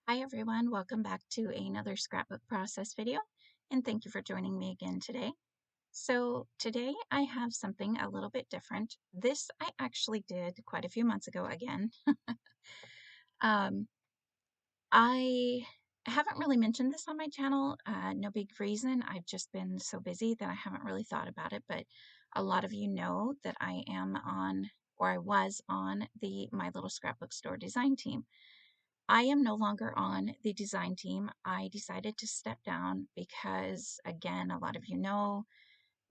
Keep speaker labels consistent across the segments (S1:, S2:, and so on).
S1: Hi everyone, welcome back to another scrapbook process video, and thank you for joining me again today. So today I have something a little bit different. This I actually did quite a few months ago again. um, I haven't really mentioned this on my channel, no big reason. I've just been so busy that I haven't really thought about it, but a lot of you know that I am on, or I was on the My Little Scrapbook Store design team. I am no longer on the design team. I decided to step down because, again, a lot of you know,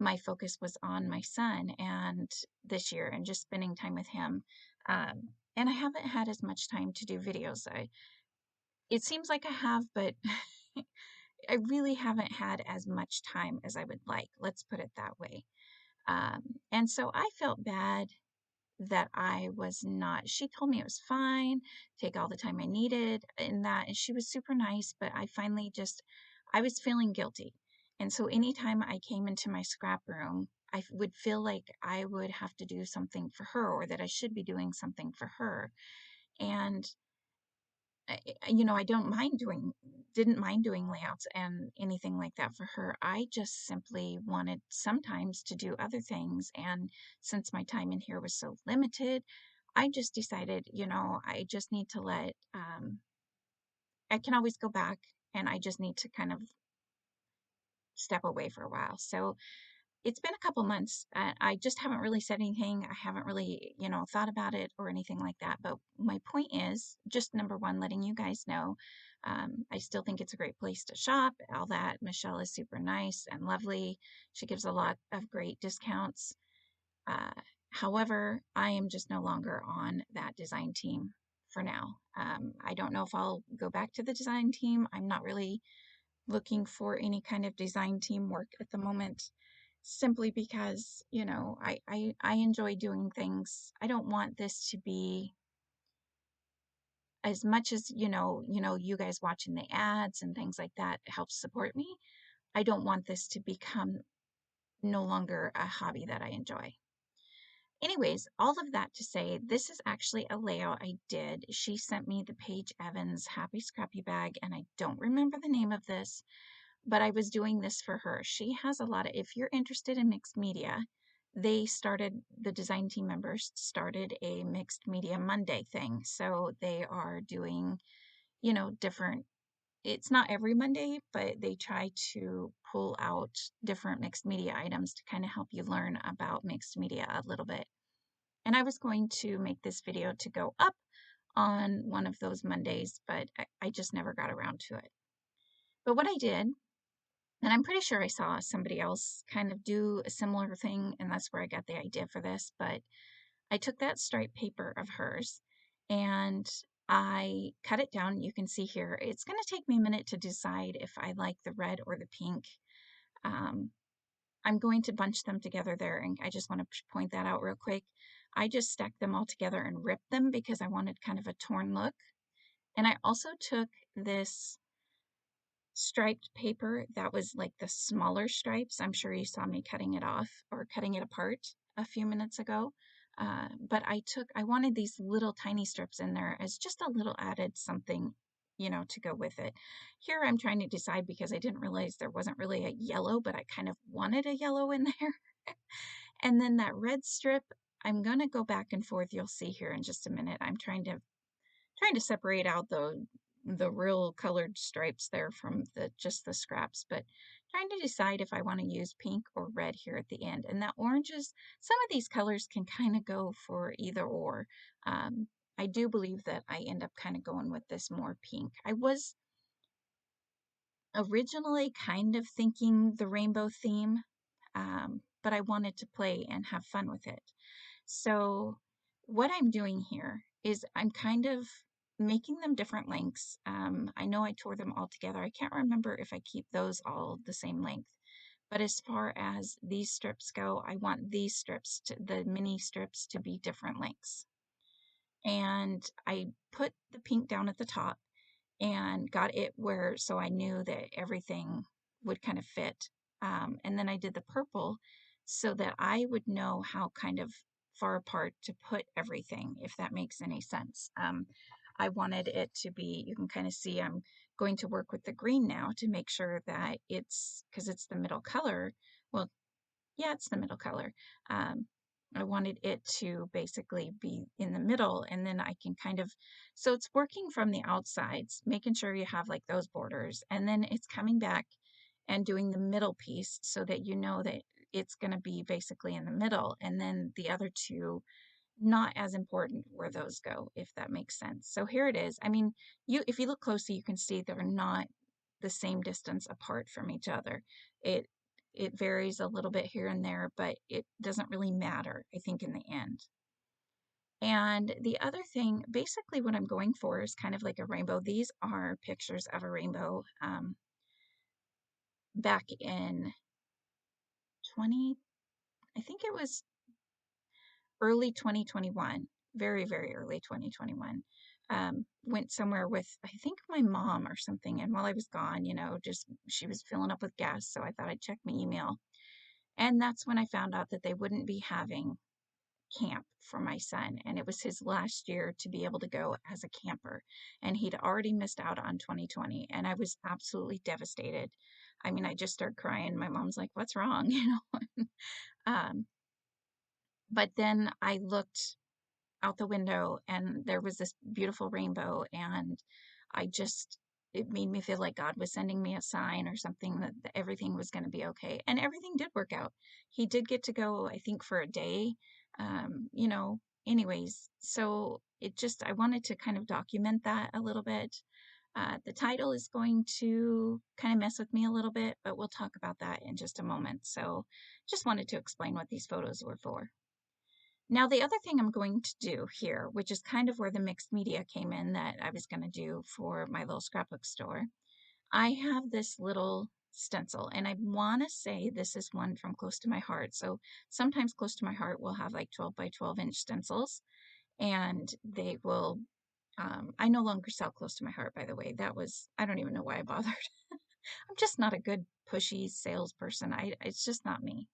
S1: my focus was on my son and this year and just spending time with him. And I haven't had as much time to do videos. It seems like I have, but I really haven't had as much time as I would like. Let's put it that way. And so I felt bad that I was not. She told me it was fine, take all the time I needed, and she was super nice, but I was feeling guilty. And so anytime I came into my scrap room, I would feel like I would have to do something for her or that I should be doing something for her. And I didn't mind doing layouts and anything like that for her. I just simply wanted sometimes to do other things. And since my time in here was so limited, I just decided, I just need to I can always go back and I just need to kind of step away for a while. So it's been a couple months. I just haven't really said anything. I haven't really, thought about it or anything like that. But my point is just number one, letting you guys know. I still think it's a great place to shop, all that. Michelle is super nice and lovely. She gives a lot of great discounts. Uh, However, I am just no longer on that design team for now. I don't know if I'll go back to the design team. I'm not really looking for any kind of design team work at the moment, simply because, I enjoy doing things. I don't want this to be as much as, you guys watching the ads and things like that helps support me. I don't want this to become no longer a hobby that I enjoy. Anyways, all of that to say, this is actually a layout I did. She sent me the Paige Evans Happy Scrappy Bag, and I don't remember the name of this, but I was doing this for her. She has a lot of, if you're interested in mixed media, the design team members started a mixed media Monday thing. So they are doing, different, it's not every Monday, but they try to pull out different mixed media items to kind of help you learn about mixed media a little bit. And I was going to make this video to go up on one of those Mondays, but I just never got around to it. But what I did, and I'm pretty sure I saw somebody else kind of do a similar thing, and that's where I got the idea for this. But I took that striped paper of hers and I cut it down. You can see here, it's going to take me a minute to decide if I like the red or the pink. I'm going to bunch them together there, and I just want to point that out real quick. I just stacked them all together and ripped them because I wanted kind of a torn look. And I also took this striped paper that was like the smaller stripes. I'm sure you saw me cutting it off or cutting it apart a few minutes ago. But I wanted these little tiny strips in there as just a little added something, to go with it. Here I'm trying to decide because I didn't realize there wasn't really a yellow, but I kind of wanted a yellow in there. And then that red strip, I'm going to go back and forth. You'll see here in just a minute. I'm trying to separate out the real colored stripes there from just the scraps, but trying to decide if I want to use pink or red here at the end. And that orange is, some of these colors can kind of go for either or. I do believe that I end up kind of going with this more pink. I was originally kind of thinking the rainbow theme, but I wanted to play and have fun with it. So what I'm doing here is I'm kind of making them different lengths. I know I tore them all together. I can't remember if I keep those all the same length. But as far as these strips go, I want these strips, the mini strips, to be different lengths. And I put the pink down at the top and got it so I knew that everything would kind of fit. And then I did the purple so that I would know how kind of far apart to put everything, if that makes any sense. I wanted it to be, you can kind of see I'm going to work with the green now to make sure that it's, because it's the middle color. Well, yeah, it's the middle color. Um, I wanted it to basically be in the middle, and then I can kind of, so it's working from the outsides, making sure you have like those borders, and then it's coming back and doing the middle piece so that you know that it's going to be basically in the middle, and then the other two not as important where those go, if that makes sense. So here it is. I mean, if you look closely, you can see they're not the same distance apart from each other. It it varies a little bit here and there, but it doesn't really matter, I think, in the end. And the other thing, basically what I'm going for is kind of like a rainbow. These are pictures of a rainbow back in 20, I think it was early 2021, very, very early 2021. Went somewhere with, I think, my mom or something. And while I was gone, just she was filling up with gas. So I thought I'd check my email. And that's when I found out that they wouldn't be having camp for my son. And it was his last year to be able to go as a camper. And he'd already missed out on 2020. And I was absolutely devastated. I mean, I just started crying. My mom's like, "What's wrong?" Um, but then I looked out the window and there was this beautiful rainbow, and I just, it made me feel like God was sending me a sign or something that everything was going to be okay. And everything did work out. He did get to go, I think, for a day. Anyways, so it just, I wanted to kind of document that a little bit. The title is going to kind of mess with me a little bit, but we'll talk about that in just a moment. So just wanted to explain what these photos were for. Now, the other thing I'm going to do here, which is kind of where the mixed media came in that I was going to do for my little scrapbook store, I have this little stencil, and I want to say this is one from Close to My Heart. So sometimes Close to My Heart will have like 12 by 12 inch stencils, and they will, I no longer sell Close to My Heart, by the way. That was, I don't even know why I bothered. I'm just not a good pushy salesperson. It's just not me.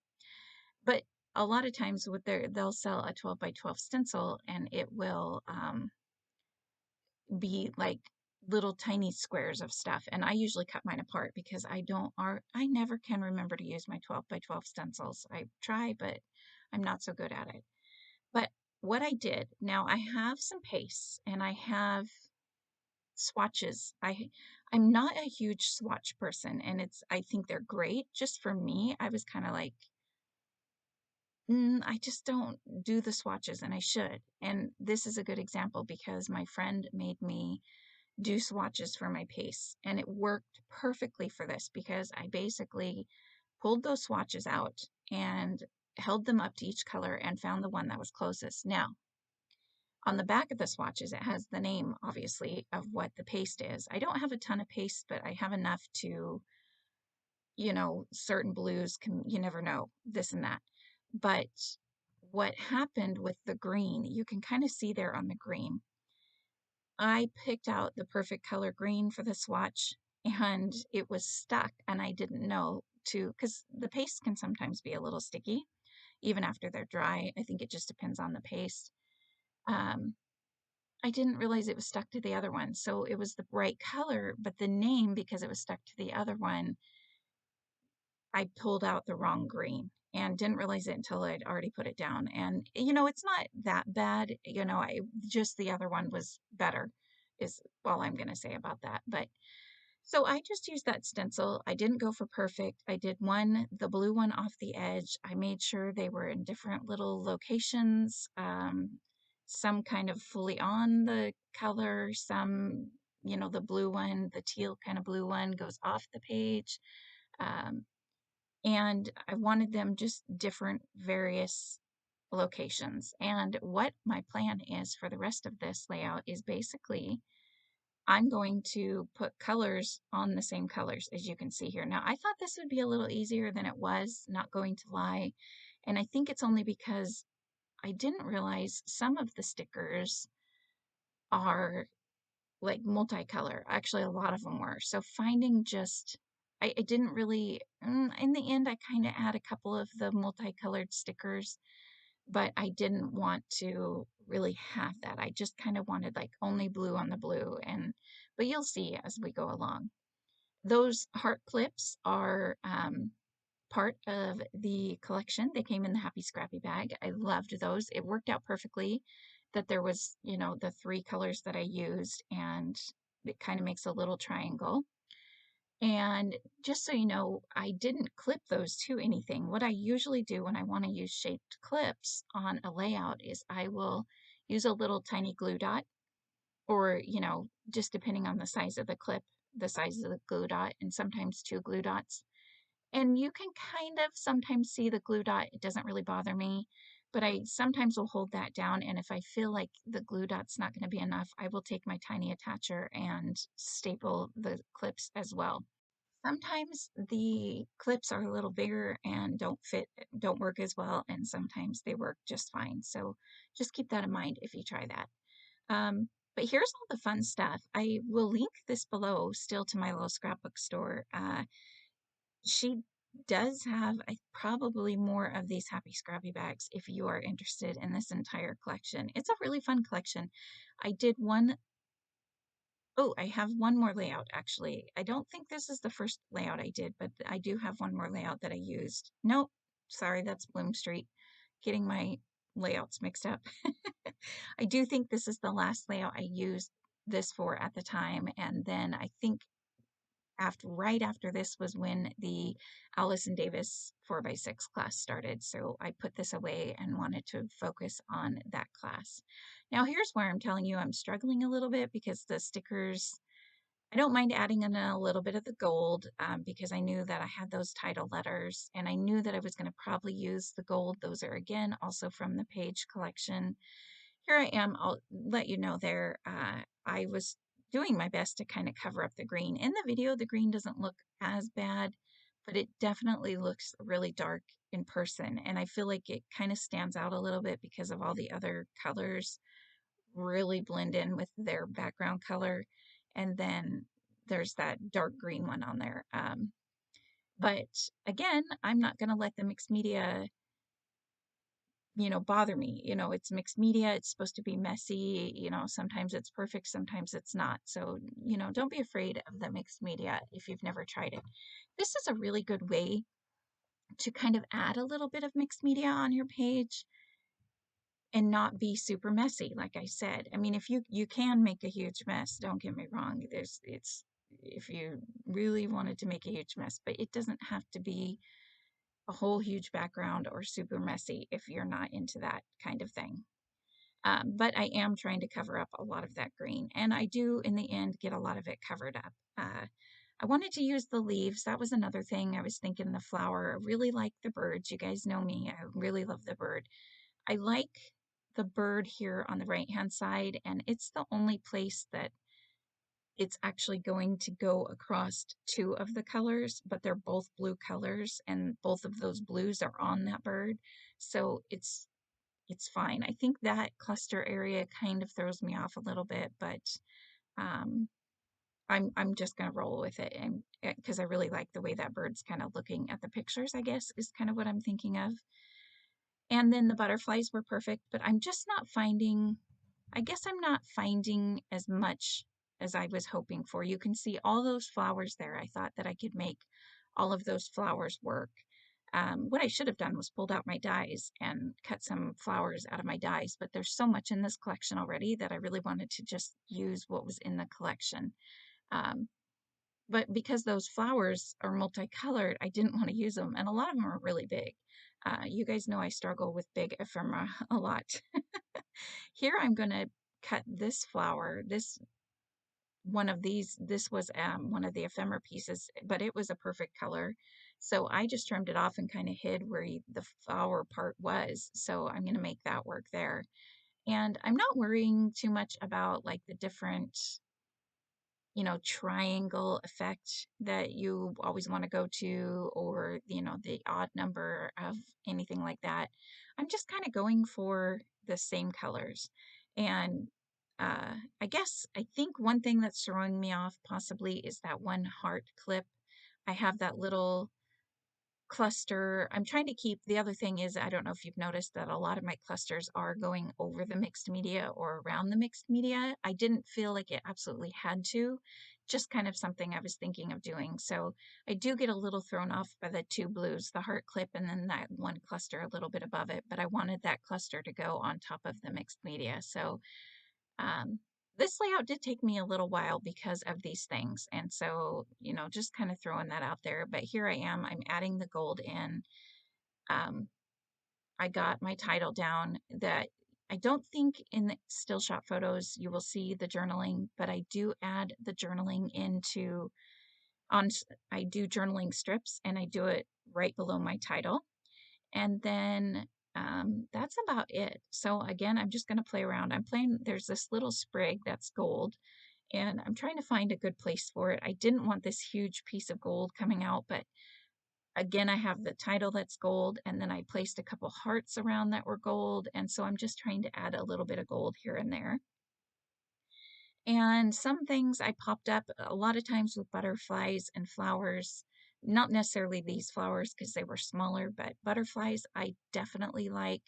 S1: But a lot of times with they'll sell a 12 by 12 stencil, and it will be like little tiny squares of stuff. And I usually cut mine apart because I never can remember to use my 12 by 12 stencils. I try, but I'm not so good at it. But what I did, now I have some pastes and I have swatches. I'm not a huge swatch person, and I think they're great. Just for me, I was kind of like, I just don't do the swatches, and I should. And this is a good example because my friend made me do swatches for my paste, and it worked perfectly for this because I basically pulled those swatches out and held them up to each color and found the one that was closest. Now, on the back of the swatches, it has the name, obviously, of what the paste is. I don't have a ton of paste, but I have enough to, certain blues you never know, this and that. But what happened with the green, you can kind of see there on the green. I picked out the perfect color green for the swatch, and it was stuck, and I didn't know because the paste can sometimes be a little sticky, even after they're dry. I think it just depends on the paste. Um, I didn't realize it was stuck to the other one. So it was the bright color, but the name, because it was stuck to the other one, I pulled out the wrong green and didn't realize it until I'd already put it down. And, it's not that bad. Just the other one was better, is all I'm going to say about that. But so I just used that stencil. I didn't go for perfect. I did the blue one off the edge. I made sure they were in different little locations, some kind of fully on the color, some, the blue one, the teal kind of blue one goes off the page. Um, and I wanted them just different, various locations. And what my plan is for the rest of this layout is basically I'm going to put colors on the same colors as you can see here. Now, I thought this would be a little easier than it was, not going to lie. And I think it's only because I didn't realize some of the stickers are like multicolor. Actually, a lot of them were. So finding just, I didn't really, in the end, I kind of add a couple of the multicolored stickers. but I didn't want to really have that. I just kind of wanted like only blue on the blue, and but you'll see as we go along. Those heart clips are part of the collection. They came in the Happy Scrappy bag. I loved those. It worked out perfectly that there was, you know, the three colors that I used, and it kind of makes a little triangle. And just so you know, I didn't clip those to anything. What I usually do when I want to use shaped clips on a layout is I will use a little tiny glue dot, or, you know, just depending on the size of the clip, the size of the glue dot, and sometimes two glue dots. And you can kind of sometimes see the glue dot. It doesn't really bother me, but I sometimes will hold that down. And if I feel like the glue dot's not going to be enough, I will take my tiny attacher and staple the clips as well. Sometimes the clips are a little bigger and don't fit, don't work as well, and sometimes they work just fine. So just keep that in mind if you try that. But here's all the fun stuff. I will link this below still to my little scrapbook store. She does have probably more of these Happy Scrappy bags if you are interested in this entire collection. It's a really fun collection. I did one. Oh, I have one more layout actually. I don't think this is the first layout I did, but I do have one more layout that I used. Nope, sorry, that's Bloom Street. Getting my layouts mixed up. I do think this is the last layout I used this for at the time, and then I think right after this was when the Allison Davis 4x6 class started. So I put this away and wanted to focus on that class. Now here's where I'm telling you I'm struggling a little bit because the stickers, I don't mind adding in a little bit of the gold because I knew that I had those title letters, and I knew that I was going to probably use the gold. Those are again also from the Paige collection. Here I am. I'll let you know there. I was doing my best to kind of cover up the green. In the video, the green doesn't look as bad, but it definitely looks really dark in person. And I feel like it kind of stands out a little bit because of all the other colors really blend in with their background color. And then there's that dark green one on there. But again, I'm not going to let the mixed media, you know, bother me. You know, it's mixed media, it's supposed to be messy, you know, sometimes it's perfect, sometimes it's not. So, you know, don't be afraid of the mixed media if you've never tried it. This is a really good way to kind of add a little bit of mixed media on your page and not be super messy, like I said. I mean, if you can make a huge mess, don't get me wrong. It's if you really wanted to make a huge mess, but it doesn't have to be a whole huge background or super messy if you're not into that kind of thing. But I am trying to cover up a lot of that green, and I do in the end get a lot of it covered up. I wanted to use the leaves. That was another thing. I was thinking the flower. I really like the birds. You guys know me. I really love the bird. I like the bird here on the right hand side, and it's the only place that it's actually going to go across two of the colors, but they're both blue colors, and both of those blues are on that bird. So it's fine. I think that cluster area kind of throws me off a little bit, but um, I'm just gonna roll with it, and because I really like the way that bird's kind of looking at the pictures, I guess is kind of what I'm thinking of. And then the butterflies were perfect, but I'm just not finding, I guess I'm not finding as much as I was hoping for. You can see all those flowers there. I thought that I could make all of those flowers work. What I should have done was pulled out my dies and cut some flowers out of my dies, but there's so much in this collection already that I really wanted to just use what was in the collection. Um, but because those flowers are multicolored, I didn't want to use them, and a lot of them are really big. You guys know I struggle with big ephemera a lot. Here I'm going to cut this flower, this one of these, this was one of the ephemera pieces, but it was a perfect color. So I just trimmed it off and kind of hid where the flower part was. So I'm going to make that work there. And I'm not worrying too much about like the different, you know, triangle effect that you always want to go to, or, you know, the odd number of anything like that. I'm just kind of going for the same colors. And I think one thing that's throwing me off possibly is that one heart clip. I have that little cluster. I'm trying to keep, the other thing is, I don't know if you've noticed that a lot of my clusters are going over the mixed media or around the mixed media. I didn't feel like it absolutely had to, just kind of something I was thinking of doing. So I do get a little thrown off by the two blues, the heart clip and then that one cluster a little bit above it, but I wanted that cluster to go on top of the mixed media. So this layout did take me a little while because of these things. And so, just kind of throwing that out there. But here I am, I'm adding the gold in. I got my title down. That I don't think in the still shot photos you will see the journaling, but I do add the journaling into, I do journaling strips and I do it right below my title. And then that's about it. So again, I'm just going to play around. There's this little sprig that's gold, and I'm trying to find a good place for it. I didn't want this huge piece of gold coming out, but again, I have the title that's gold, and then I placed a couple hearts around that were gold, and so I'm just trying to add a little bit of gold here and there. And some things I popped up a lot of times with butterflies and flowers, not necessarily these flowers because they were smaller, but butterflies I definitely like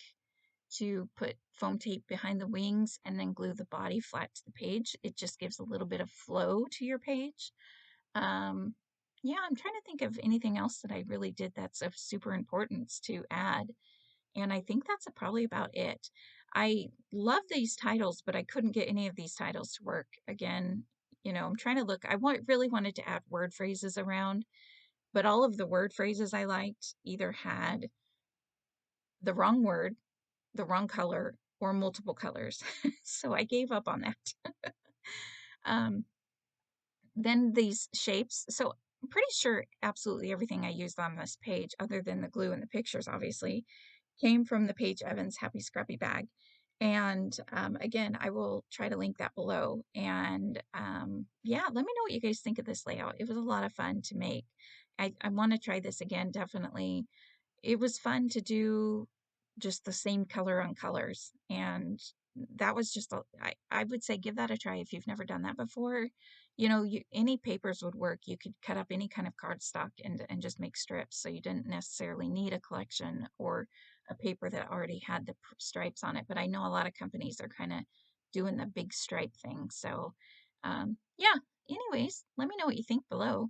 S1: to put foam tape behind the wings and then glue the body flat to the page. It just gives a little bit of flow to your page. Yeah, I'm trying to think of anything else that I really did that's of super importance to add. And I think that's probably about it. I love these titles, but I couldn't get any of these titles to work. Again, I'm trying to look. Really wanted to add word phrases around, but all of the word phrases I liked either had the wrong word, the wrong color, or multiple colors. So I gave up on that. um, then these shapes. So I'm pretty sure absolutely everything I used on this page, other than the glue and the pictures, obviously, came from the Paige Evans Happy Scrappy Bag. And again, I will try to link that below. And yeah, let me know what you guys think of this layout. It was a lot of fun to make. I want to try this again, definitely. It was fun to do just the same color on colors. And that was just, I would say give that a try if you've never done that before. Any papers would work. You could cut up any kind of cardstock and just make strips. So you didn't necessarily need a collection or a paper that already had the stripes on it. But I know a lot of companies are kind of doing the big stripe thing. So yeah, anyways, let me know what you think below.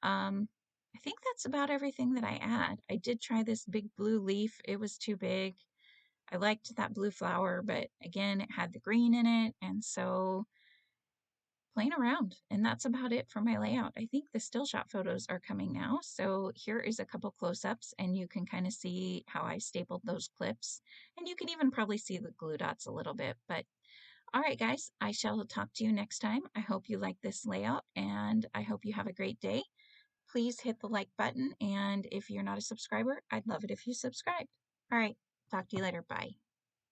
S1: I think that's about everything that I add. I did try this big blue leaf. It was too big. I liked that blue flower, but again, it had the green in it. And so playing around. And that's about it for my layout. I think the still shot photos are coming now. So here is a couple close-ups and you can kind of see how I stapled those clips. And you can even probably see the glue dots a little bit. But all right, guys, I shall talk to you next time. I hope you like this layout and I hope you have a great day. Please hit the like button, and if you're not a subscriber, I'd love it if you subscribed. All right, talk to you later. Bye.